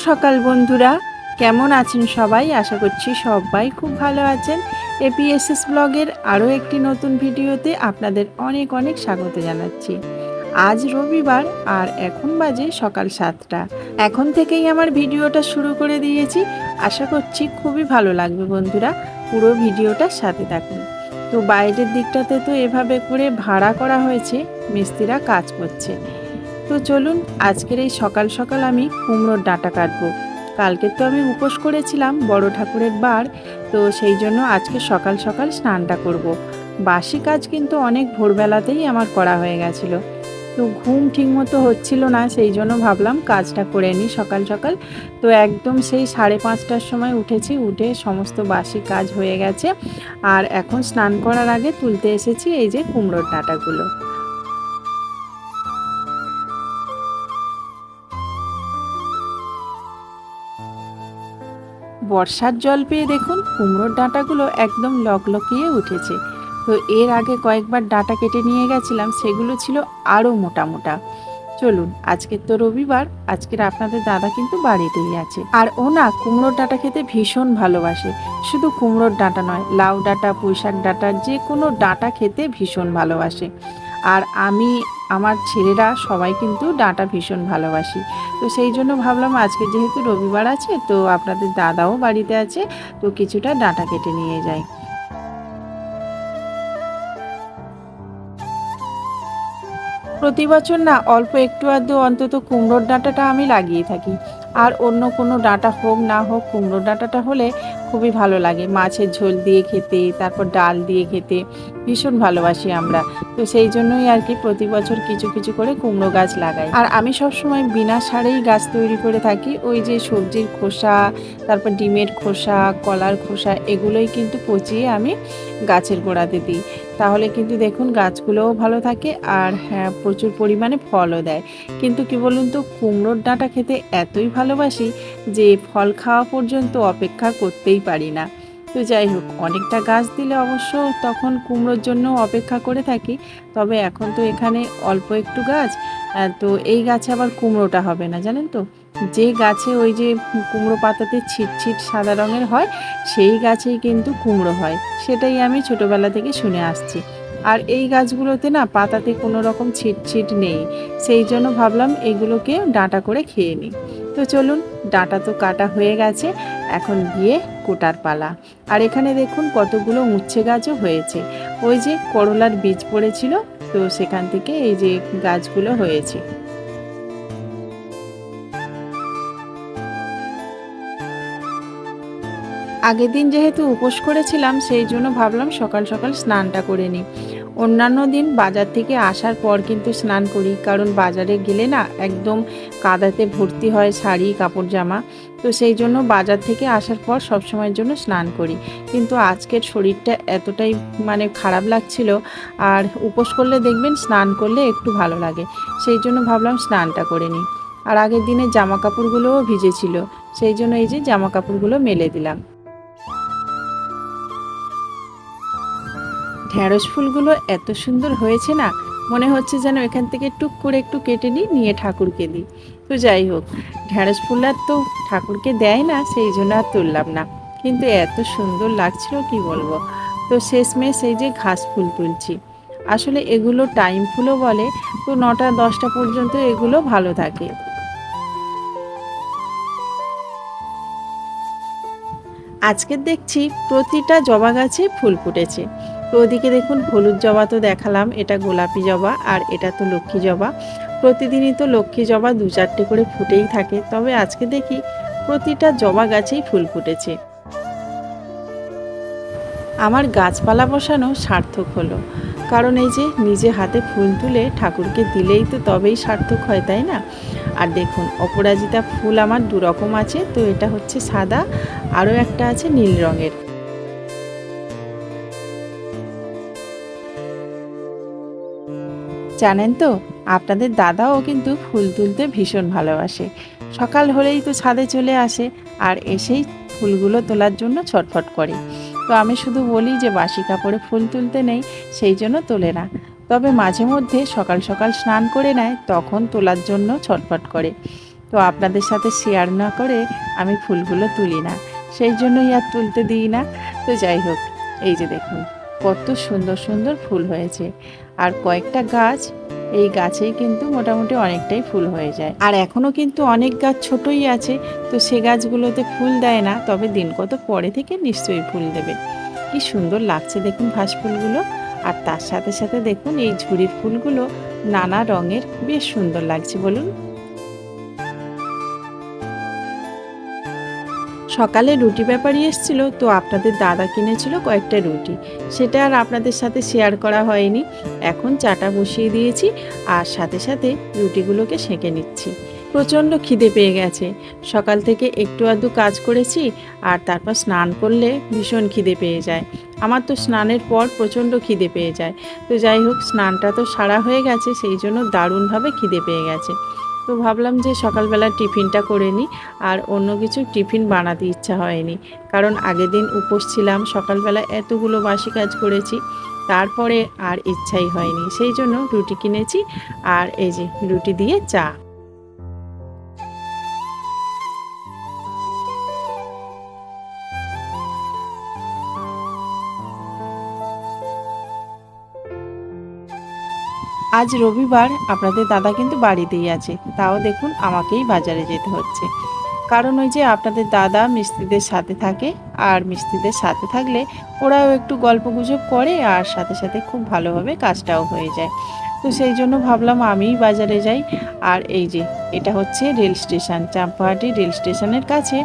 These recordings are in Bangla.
সকাল বন্ধুরা, কেমন আছেন সবাই? আশা করছি সবাই খুব ভালো আছেন। এপিএসএস ব্লগের আরও একটি নতুন ভিডিওতে আপনাদের অনেক অনেক স্বাগত জানাচ্ছি। আজ রবিবার আর এখন বাজে সকাল 7টা। এখন থেকেই আমার ভিডিওটা শুরু করে দিয়েছি। আশা করছি খুবই ভালো লাগবে বন্ধুরা, পুরো ভিডিওটার সাথে থাকুন। তো বাইরের দিকটাতে তো এভাবে করে ভাড়া করা হয়েছে, মিস্ত্রিরা কাজ করছে। তো চলুন, আজকের এই সকাল সকাল আমি কুমড়োর ডাঁটা কাটবো। কালকে তো আমি উপোস করেছিলাম বড় ঠাকুরের বার, তো সেই জন্য আজকে সকাল সকাল স্নানটা করব। বাসি কাজ কিন্তু অনেক ভোরবেলাতেই আমার করা হয়ে গেছিলো। তো ঘুম ঠিকমতো হচ্ছিল না, সেই জন্য ভাবলাম কাজটা করে নিই সকাল সকাল। তো একদম সেই 5:30টার সময় উঠেছি, উঠে সমস্ত বাসি কাজ হয়ে গেছে। আর এখন স্নান করার আগে তুলতে এসেছি এই যে কুমড়োর ডাঁটাগুলো। বর্ষার জল পেয়ে দেখুন কুমড়োর ডাঁটাগুলো একদম লকলকিয়ে উঠেছে। তো এর আগে কয়েকবার ডাঁটা কেটে নিয়ে গেছিলাম, সেগুলো ছিল আরও মোটা মোটা। চলুন, আজকে তো রবিবার, আজকের আপনাদের দাদা কিন্তু বাড়িতেই আছে। আর ও না কুমড়োর ডাঁটা খেতে ভীষণ ভালোবাসে। শুধু কুমড়োর ডাঁটা নয়, লাউ ডাঁটা, পুঁইশাক ডাঁটা, যে কোনো ডাঁটা খেতে ভীষণ ভালোবাসে। আর আমি, আমার ছেলেরা সবাই কিন্তু ডাঁটা ভীষণ ভালোবাসি। তো সেই জন্য ভাবলাম আজকে যেহেতু রবিবার আছে, তো আপনাদের দাদাও বাড়িতে আছে, তো কিছুটা ডাঁটা কেটে নিয়ে যাই। প্রতি বছর না অল্প একটু আধটু অন্তত কুমড়োর ডাঁটাটা আমি লাগিয়ে থাকি। আর অন্য কোনো ডাঁটা হোক না হোক, কুমড়োর ডাঁটাটা হলে খুবই ভালো লাগে। মাছের ঝোল দিয়ে খেতে, তারপর ডাল দিয়ে খেতে ভীষণ ভালোবাসি আমরা। তো সেই জন্যই আর কি প্রতি বছর কিছু কিছু করে কুমড়ো গাছ লাগাই। আর আমি সবসময় বিনা সারেই গাছ তৈরি করে থাকি। ওই যে সবজির খোসা, তারপর ডিমের খোসা, কলার খোসা, এগুলোই কিন্তু পচিয়ে আমি গাছের গোড়াতে দিই। তাহলে কিন্তু দেখুন গাছগুলোও ভালো থাকে, আর হ্যাঁ, প্রচুর পরিমাণে ফলও দেয়। কিন্তু কি বলুন তো, কুমড়োর ডাঁটা খেতে এতই ভালোবাসি যে ফল খাওয়া পর্যন্ত অপেক্ষা করতেই পারি না। তো যাই হোক, অনেকটা গাছ দিলে অবশ্য তখন কুমড়োর জন্য অপেক্ষা করে থাকি। তবে এখন তো এখানে অল্প একটু গাছ, তো এই গাছে আবার কুমড়োটা হবে না জানেন তো। যে গাছে ওই যে কুমড়ো পাতাতে ছিট ছিট সাদা রঙের হয়, সেই গাছেই কিন্তু কুমড়ো হয়, সেটাই আমি ছোটোবেলা থেকে শুনে আসছি। আর এই গাছগুলোতে না পাতাতে কোনো রকম ছিট ছিট নেই, সেই জন্য ভাবলাম এগুলোকে ডাঁটা করে খেয়ে নিই। তো চলুন, ডাঁটা তো কাটা হয়ে গেছে, এখন গিয়ে কোটার পালা। আর এখানে দেখুন কতগুলো উচ্ছে গাছও হয়েছে। ওই যে করলার বীজ পড়েছিল, তো সেখান থেকে এই যে গাছগুলো হয়েছে। আগের দিন যেহেতু উপোস করেছিলাম, সেই জন্য ভাবলাম সকাল সকাল স্নানটা করে নিই। অন্যান্য দিন বাজার থেকে আসার পর কিন্তু স্নান করি, কারণ বাজারে গেলে না একদম কাদাতে ভর্তি হয় শাড়ি কাপড় জামা। তো সেই জন্য বাজার থেকে আসার পর সবসময়ের জন্য স্নান করি। কিন্তু আজকের শরীরটা এতটাই খারাপ লাগছিল, আর উপোস করলে দেখবেন স্নান করলে একটু ভালো লাগে, সেই জন্য ভাবলাম স্নানটা করে নিই। আর আগের দিনের জামা কাপড়গুলোও ভিজেছিল, সেই জন্য এই যে জামা কাপড়গুলো মেলে দিলাম। ঢ্যাঁড়স ফুলগুলো এত সুন্দর হয়েছে না, মনে হচ্ছে যেন এখান থেকে টুক করে একটু কেটে নিই, নিয়ে ঠাকুরকে দিই। তো যাই হোক, ঢ্যাঁড়স ফুল আর তো ঠাকুরকে দেয় না, সেই জন্য আর তুললাম না। কিন্তু এত সুন্দর লাগছিল কি বলবো। তো শেষমেশ এই যে ঘাস ফুল তুলছি। আসলে এগুলো টাইম ফুলও বলে, তো 9টা 10টা পর্যন্ত এগুলো ভালো থাকে। আজকে দেখছি প্রতিটা জবা গাছে ফুল ফুটেছে। তো ওদিকে দেখুন হলুদ জবা তো দেখালাম, এটা গোলাপি জবা, আর এটা তো লক্ষ্মী জবা। প্রতিদিনই তো লক্ষ্মী জবা 2-4টে করে ফুটেই থাকে, তবে আজকে দেখি প্রতিটা জবা গাছেই ফুল ফুটেছে। আমার গাছপালা বসানো সার্থক হলো, কারণ এই যে নিজে হাতে ফুল তুলে ঠাকুরকে দিলেই তো তবেই সার্থক হয়, তাই না? আর দেখুন অপরাজিতা ফুল আমার 2 রকম আছে, তো এটা হচ্ছে সাদা, আরও একটা আছে নীল রঙের। জানেন তো, আপনাদের দাদাও কিন্তু ফুল তুলতে ভীষণ ভালোবাসে। সকাল হলেই তো ছাদে চলে আসে, আর এসেই ফুলগুলো তোলার জন্য ছটফট করে। তো আমি শুধু বলি যে বাসি কাপড়ে ফুল তুলতে নেই, সেই জন্য তোলে না। তবে মাঝে মধ্যে সকাল সকাল স্নান করে নেয়, তখন তোলার জন্য ছটফট করে। তো আপনাদের সাথে শেয়ার না করে আমি ফুলগুলো তুলি না, সেই জন্যই আর তুলতে দিই না। তো যাই হোক, এই যে দেখুন কত সুন্দর সুন্দর ফুল হয়েছে। আর কয়েকটা গাছ, এই গাছেই কিন্তু মোটামুটি অনেকটাই ফুল হয়ে যায়। আর এখনও কিন্তু অনেক গাছ ছোটই আছে, তো সে গাছগুলোতে ফুল দেয় না, তবে দিন কত পরে থেকে নিশ্চয়ই ফুল দেবে। কি সুন্দর লাগছে দেখুন ঘাস ফুলগুলো। আর তার সাথে সাথে দেখুন এই ঝুড়ির ফুলগুলো নানা রঙের, বেশ সুন্দর লাগছে বলুন। সকালে রুটি ব্যাপারী এসেছিল, তো আপনাদের দাদা কিনেছিল কয়েকটা রুটি, সেটা আর আপনাদের সাথে শেয়ার করা হয়নি। এখন চাটা বসিয়ে দিয়েছি আর সাথে সাথে রুটিগুলোকে সেঁকে নিচ্ছি। প্রচণ্ড খিদে পেয়ে গেছে, সকাল থেকে একটু আধটু কাজ করেছি আর তারপর স্নান করলে ভীষণ খিদে পেয়ে যায়। আমার তো স্নানের পর প্রচণ্ড খিদে পেয়ে যায়। তো যাই হোক, স্নানটা তো সারা হয়ে গেছে, সেই জন্য দারুণভাবে খিদে পেয়ে গেছে। তো ভাবলাম যে সকালবেলা টিফিনটা করে নিই, আর অন্য কিছু টিফিন বানাতে ইচ্ছা হয়নি, কারণ আগের দিন উপোস ছিলাম, সকালবেলা এতগুলো বাসি কাজ করেছি, তারপরে আর ইচ্ছাই হয়নি। সেই জন্য রুটি কিনেছি আর এই যে রুটি দিয়ে চা। আজ রবিবার, আপনাদের দাদা কিন্তু বাড়িতেই আছে, তাও দেখুন আমাকেই বাজারে যেতে হচ্ছে। কারণ ওই যে আপনাদের দাদা মিস্ত্রিদের সাথে থাকে, আর মিস্ত্রিদের সাথে থাকলে ওরাও একটু গল্পগুজব করে আর সাথে সাথে খুব ভালোভাবে কাজটাও হয়ে যায়। তো সেই জন্য ভাবলাম আমিই বাজারে যাই। আর এই যে এটা হচ্ছে রেল স্টেশন, চাম্পাহাটি রেল স্টেশনের কাছে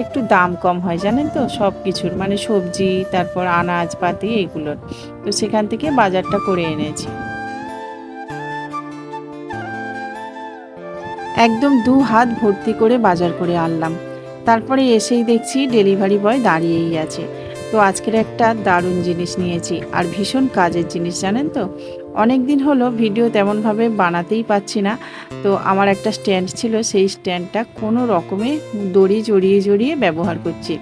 একটু দাম কম হয় জানেন তো সব কিছুর, মানে সবজি, তারপর আনাজপাতি এগুলোর। তো সেখান থেকে বাজারটা করে এনেছি। একদম 2 হাত ভর্তি করে বাজার করে আনলাম। তারপরে এসেই দেখছি ডেলিভারি বয় দাঁড়িয়েই আছে। তো আজকের একটা দারুণ জিনিস নিয়েছি, আর ভীষণ কাজের জিনিস জানেন তো। অনেক দিন হলো ভিডিও তেমনভাবে বানাতেই পারছি না। তো আমার একটা স্ট্যান্ড ছিল, সেই স্ট্যান্ডটা কোনো রকমে দড়ি জড়িয়ে জড়িয়ে ব্যবহার করছি।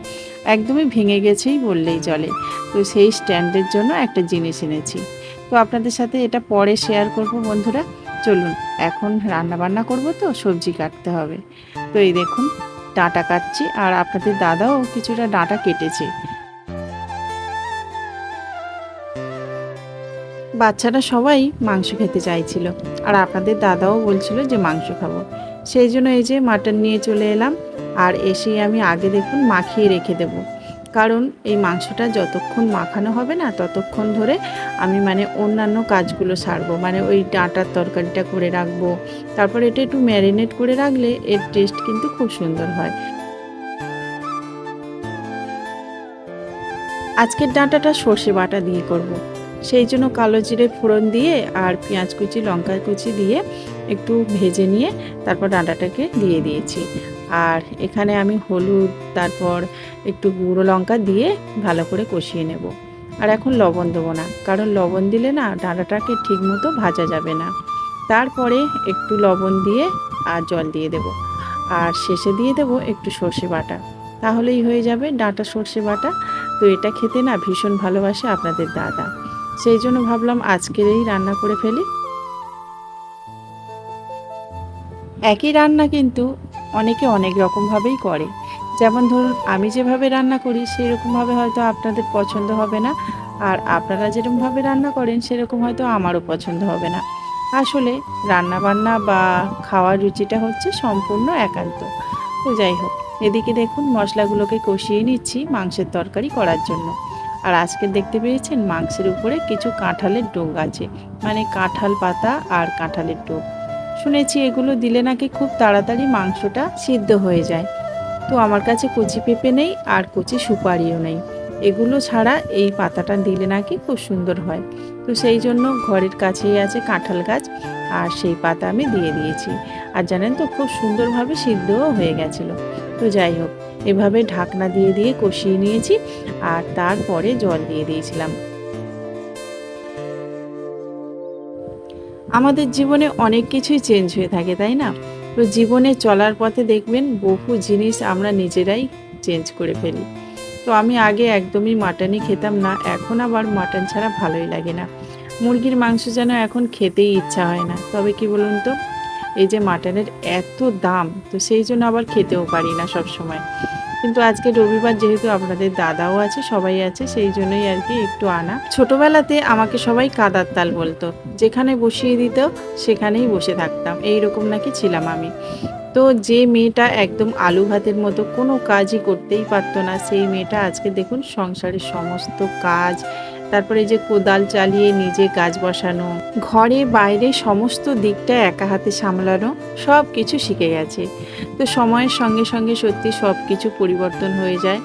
একদমই ভেঙে গেছেই বললেই চলে। তো সেই স্ট্যান্ডের জন্য একটা জিনিস এনেছি। তো আপনাদের সাথে এটা পরে শেয়ার করব বন্ধুরা। চলুন, এখন রান্না বান্না করব, তো সবজি কাটতে হবে। তো এই দেখুন ডাঁটা কাটছি, আর আপনাদের দাদাও কিছুটা ডাঁটা কেটেছে। বাচ্চারা সবাই মাংস খেতে চাইছিল, আর আপনাদের দাদাও বলছিল যে মাংস খাবো। সেই জন্য এই যে মাটন নিয়ে চলে এলাম। আর এসেই আমি আগে দেখুন মাখিয়ে রেখে দেব, কারণ এই মাংসটা যতক্ষণ মাখানো হবে না ততক্ষণ ধরে আমি মানে অন্যান্য কাজগুলো সারবো, মানে ওই ডাঁটার তরকারিটা করে রাখবো। তারপর এটা একটু ম্যারিনেট করে রাখলে এর টেস্ট কিন্তু খুব সুন্দর হয়। আজকের ডাঁটাটা সর্ষে বাটা দিয়ে করব। সেই জন্য কালো জিরে ফোড়ন দিয়ে আর পেঁয়াজ কুচি লঙ্কা কুচি দিয়ে একটু ভেজে নিয়ে তারপর ডাঁটাটাকে দিয়ে দিয়েছি। আর এখানে আমি হলুদ, তারপর একটু গুঁড়ো লঙ্কা দিয়ে ভালো করে কষিয়ে নেব। আর এখন লবণ দেবো না, কারণ লবণ দিলে না ডাঁটাটাকে ঠিক মতো ভাজা যাবে না। তারপরে একটু লবণ দিয়ে আর জল দিয়ে দেব, আর শেষে দিয়ে দেব একটু সর্ষে বাটা, তাহলেই হয়ে যাবে ডাঁটা সর্ষে বাটা। তো এটা খেতে না ভীষণ ভালোবাসে আপনাদের দাদা, সেই জন্য ভাবলাম আজকের এই রান্না করে ফেলি। একই রান্না কিন্তু অনেকে অনেক রকমভাবেই করে। যেমন ধরুন আমি যেভাবে রান্না করি সেরকমভাবে হয়তো আপনাদের পছন্দ হবে না, আর আপনারা যেরকমভাবে রান্না করেন সেরকম হয়তো আমারও পছন্দ হবে না। আসলে রান্না বান্না বা খাওয়ার রুচিটা হচ্ছে সম্পূর্ণ একান্ত। তো যাই হোক, এদিকে দেখুন মশলাগুলোকে কষিয়ে নিচ্ছি মাংসের তরকারি করার জন্য। আর আজকে দেখতে পেয়েছেন মাংসের উপরে কিছু কাঁঠালের ডোক আছে, মানে কাঁঠাল পাতা আর কাঁঠালের ডোক। শুনেছি এগুলো দিলে নাকি খুব তাড়াতাড়ি মাংসটা সিদ্ধ হয়ে যায়। তো আমার কাছে কচি পেঁপে নেই আর কচি সুপারিও নেই, এগুলো ছাড়া এই পাতাটা দিলে নাকি খুব সুন্দর হয়। তো সেই জন্য ঘরের কাছেই আছে কাঁঠাল গাছ, আর সেই পাতা আমি দিয়ে দিয়েছি। আর জানেন তো খুব সুন্দরভাবে সিদ্ধও হয়ে গেছিলো। তো যাই হোক, এভাবে ঢাকনা দিয়ে দিয়ে কষিয়ে নিয়েছি, আর তারপরে জল দিয়ে দিয়েছিলাম। আমাদের জীবনে অনেক কিছুই চেঞ্জ হয়ে থাকে তাই না? তো জীবনে চলার পথে দেখবেন বহু জিনিস আমরা নিজেরাই চেঞ্জ করে ফেলি। তো আমি আগে একদমই মাটনই খেতাম না, এখন আবার মাটন ছাড়া ভালোই লাগে না। মুরগির মাংস যেন এখন খেতেই ইচ্ছা হয় না। তবে কি বলুন তো, এই যে মাটনের এত দাম, তো সেই জন্য আবার খেতেও পারি না সব সময়। কিন্তু আজকে রবিবার যেহেতু আপনাদের দাদাও আছে, সবাই আছে, সেই জন্যই আর কি একটু আনা। ছোটবেলাতে আমাকে সবাই কাদার তাল বলতো, যেখানে বসিয়ে দিত সেখানেই বসে থাকতাম, এই রকম নাকি ছিলাম আমি। তো যে মেয়েটা একদম আলু ভাতের মতো কোনো কাজই করতেই পারতো না, সেই মেয়েটা আজকে দেখুন সংসারের সমস্ত কাজ, তারপরে এই যে কোদাল চালিয়ে নিজে গাছ বসানো, ঘরে বাইরে সমস্ত দিকটা একা হাতে সামলানো, সব কিছু শিখে গেছে। তো সময়ের সঙ্গে সঙ্গে সত্যি সব কিছু পরিবর্তন হয়ে যায়,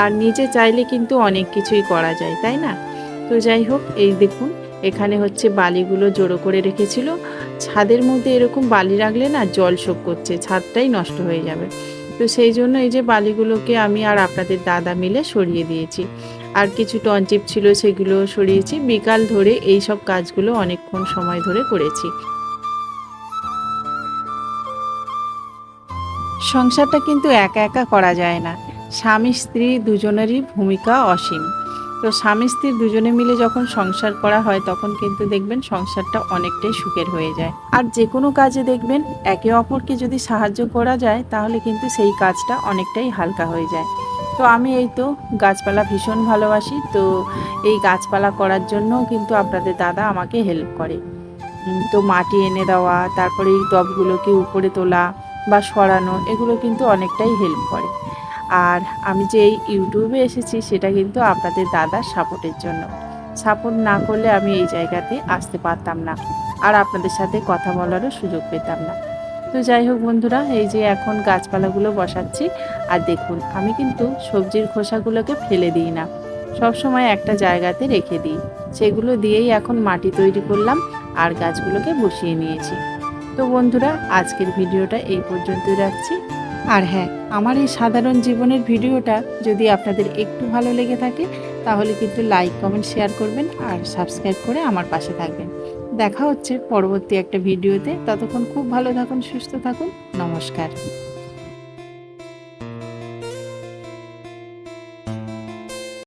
আর নিজে চাইলে কিন্তু অনেক কিছুই করা যায়, তাই না? তো যাই হোক, এই দেখুন এখানে হচ্ছে বালিগুলো জড়ো করে রেখেছিল। ছাদের মধ্যে এরকম বালি রাখলে না জল শোক করছে, ছাদটাই নষ্ট হয়ে যাবে। তো সেই জন্য এই যে বালিগুলোকে আমি আর আপনাদের দাদা মিলে সরিয়ে দিয়েছি। আর কিছু টনচিপ ছিল সেগুলো সরিয়েছি। বিকাল ধরে এই সব কাজগুলো অনেকক্ষণ সময় ধরে করেছি। সংসারটা কিন্তু একা একা করা যায় না, স্বামী স্ত্রী দুজনেরই ভূমিকা অসীম। তো স্বামী স্ত্রী দুজনে মিলে যখন সংসার করা হয় তখন কিন্তু দেখবেন সংসারটা অনেকটাই সুখের হয়ে যায়। আর যে কোনো কাজে দেখবেন একে অপরকে যদি সাহায্য করা যায় তাহলে কিন্তু সেই কাজটা অনেকটাই হালকা হয়ে যায়। তো আমি এই তো গাছপালা ভীষণ ভালোবাসি, তো এই গাছপালা করার জন্যও কিন্তু আপনাদের দাদা আমাকে হেল্প করে। তো মাটি এনে দেওয়া, তারপরে এই টবগুলোকে উপরে তোলা বা সরানো, এগুলো কিন্তু অনেকটাই হেল্প করে। আর আমি যে এই ইউটিউবে এসেছি সেটা কিন্তু আপনাদের দাদার সাপোর্টের জন্য। সাপোর্ট না করলে আমি এই জায়গাতে আসতে পারতাম না, আর আপনাদের সাথে কথা বলারও সুযোগ পেতাম না। তো যাই হোক বন্ধুরা, এই যে এখন গাছপালাগুলো বসাচ্ছি। আর দেখুন আমি কিন্তু সবজির খোসাগুলোকে ফেলে দিই না, সব সময় একটা জায়গাতে রেখে দিই। সেগুলো দিয়েই এখন মাটি তৈরি করলাম আর গাছগুলোকে বসিয়ে নিয়েছি। তো বন্ধুরা, আজকের ভিডিওটা এই পর্যন্তই রাখছি। আর হ্যাঁ, আমার এই সাধারণ জীবনের ভিডিওটা যদি আপনাদের একটু ভালো লেগে থাকে তাহলে কিন্তু লাইক কমেন্ট শেয়ার করবেন আর সাবস্ক্রাইব করে আমার পাশে থাকবেন। দেখা হচ্ছে পরবর্তী একটা ভিডিওতে। ততক্ষণ খুব ভালো থাকুন, সুস্থ থাকুন। নমস্কার।